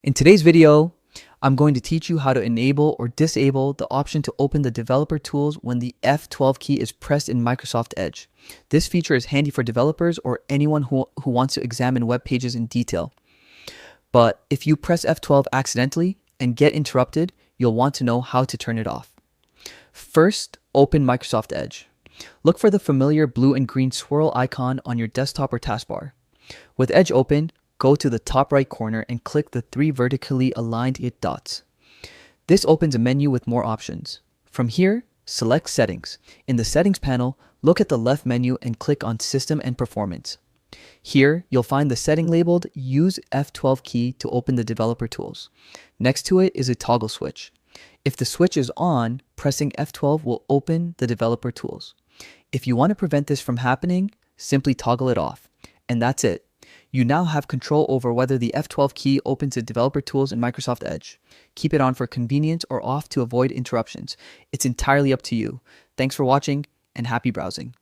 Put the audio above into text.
In today's video, I'm going to teach you how to enable or disable the option to open the developer tools when the F12 key is pressed in Microsoft Edge. This feature is handy for developers or anyone who wants to examine web pages in detail. But if you press F12 accidentally and get interrupted, you'll want to know how to turn it off. First, open Microsoft Edge. Look for the familiar blue and green swirl icon on your desktop or taskbar. With Edge open, go to the top right corner and click the three vertically aligned dots. This opens a menu with more options. From here, select Settings. In the Settings panel, look at the left menu and click on System and Performance. Here, you'll find the setting labeled Use F12 key to open the developer tools. Next to it is a toggle switch. If the switch is on, pressing F12 will open the developer tools. If you want to prevent this from happening, simply toggle it off. And that's it. You now have control over whether the F12 key opens the developer tools in Microsoft Edge. Keep it on for convenience or off to avoid interruptions. It's entirely up to you. Thanks for watching and happy browsing.